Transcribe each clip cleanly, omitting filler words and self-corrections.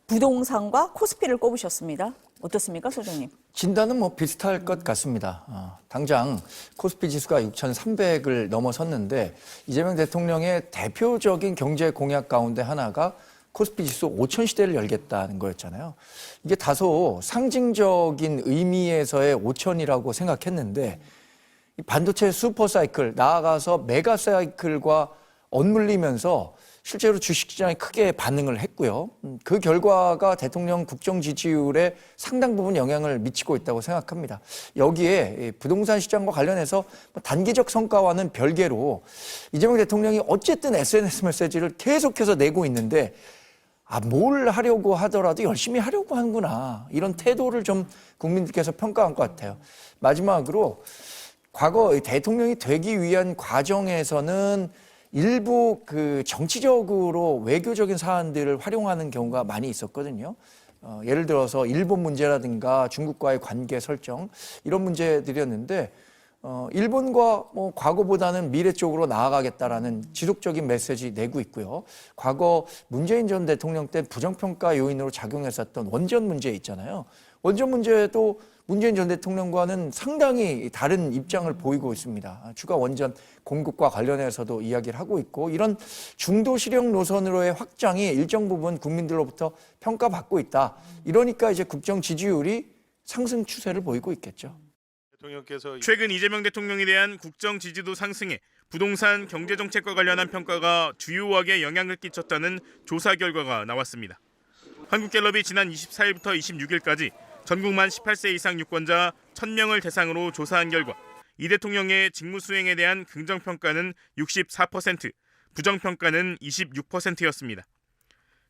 부동산과 코스피를 꼽으셨습니다. 어떻습니까, 소장님? 진단은 비슷할 것 같습니다. 당장 코스피 지수가 6,300을 넘어섰는데 이재명 대통령의 대표적인 경제 공약 가운데 하나가 코스피 지수 5,000시대를 열겠다는 거였잖아요. 이게 다소 상징적인 의미에서의 5,000이라고 생각했는데 이 반도체 슈퍼사이클, 나아가서 메가사이클과 엇물리면서 실제로 주식시장이 크게 반응을 했고요. 그 결과가 대통령 국정 지지율에 상당 부분 영향을 미치고 있다고 생각합니다. 여기에 부동산 시장과 관련해서 단기적 성과와는 별개로 이재명 대통령이 어쨌든 SNS 메시지를 계속해서 내고 있는데 뭘 하려고 하더라도 열심히 하려고 하는구나. 이런 태도를 좀 국민들께서 평가한 것 같아요. 마지막으로 과거 대통령이 되기 위한 과정에서는 일부 정치적으로 외교적인 사안들을 활용하는 경우가 많이 있었거든요. 예를 들어서 일본 문제라든가 중국과의 관계 설정 이런 문제들이었는데 일본과 과거보다는 미래 쪽으로 나아가겠다라는 지속적인 메시지 내고 있고요. 과거 문재인 전 대통령 때 부정평가 요인으로 작용했었던 원전 문제 있잖아요. 원전 문제도 문재인 전 대통령과는 상당히 다른 입장을 보이고 있습니다. 추가 원전 공급과 관련해서도 이야기를 하고 있고 이런 중도 실형 노선으로의 확장이 일정 부분 국민들로부터 평가받고 있다. 이러니까 이제 국정 지지율이 상승 추세를 보이고 있겠죠. 최근 이재명 대통령에 대한 국정 지지도 상승에 부동산 경제정책과 관련한 평가가 주요하게 영향을 끼쳤다는 조사 결과가 나왔습니다. 한국갤럽이 지난 24일부터 26일까지 전국 만 18세 이상 유권자 1,000명을 대상으로 조사한 결과 이 대통령의 직무 수행에 대한 긍정평가는 64%, 부정평가는 26%였습니다.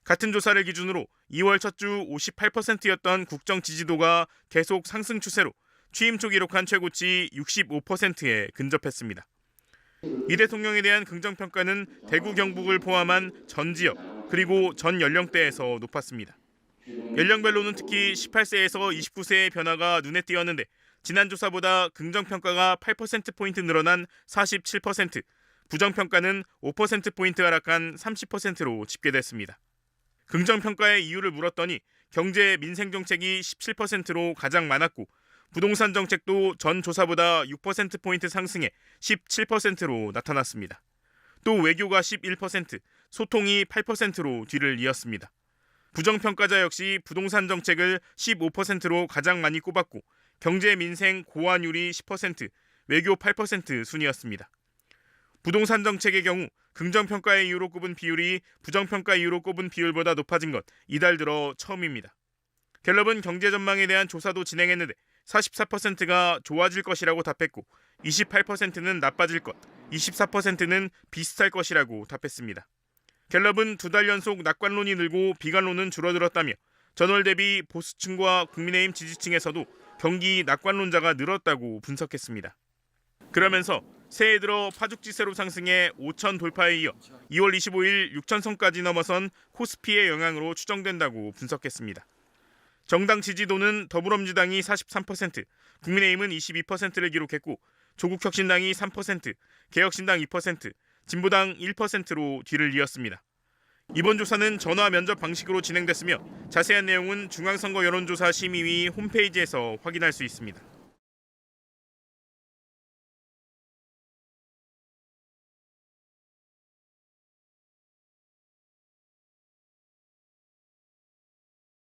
같은 조사를 기준으로 2월 첫 주 58%였던 국정 지지도가 계속 상승 추세로 취임 초 기록한 최고치 65%에 근접했습니다. 이 대통령에 대한 긍정평가는 대구 경북을 포함한 전 지역 그리고 전 연령대에서 높았습니다. 연령별로는 특히 18세에서 29세의 변화가 눈에 띄었는데 지난 조사보다 긍정평가가 8%포인트 늘어난 47%, 부정평가는 5%포인트 하락한 30%로 집계됐습니다. 긍정평가의 이유를 물었더니 경제 민생정책이 17%로 가장 많았고 부동산 정책도 전 조사보다 6%포인트 상승해 17%로 나타났습니다. 또 외교가 11%, 소통이 8%로 뒤를 이었습니다. 부정평가자 역시 부동산 정책을 15%로 가장 많이 꼽았고 경제 민생 고환율이 10%, 외교 8% 순이었습니다. 부동산 정책의 경우 긍정평가의 이유로 꼽은 비율이 부정평가 이유로 꼽은 비율보다 높아진 것 이달 들어 처음입니다. 갤럽은 경제 전망에 대한 조사도 진행했는데 44%가 좋아질 것이라고 답했고 28%는 나빠질 것, 24%는 비슷할 것이라고 답했습니다. 갤럽은 2달 연속 낙관론이 늘고 비관론은 줄어들었다며 전월 대비 보수층과 국민의힘 지지층에서도 경기 낙관론자가 늘었다고 분석했습니다. 그러면서 새해 들어 파죽지세로 상승해 5,000 돌파에 이어 2월 25일 6,000선까지 넘어선 코스피의 영향으로 추정된다고 분석했습니다. 정당 지지도는 더불어민주당이 43%, 국민의힘은 22%를 기록했고 조국혁신당이 3%, 개혁신당 2%, 진보당 1%로 뒤를 이었습니다. 이번 조사는 전화 면접 방식으로 진행됐으며 자세한 내용은 중앙선거 여론조사 심의위 홈페이지에서 확인할 수 있습니다.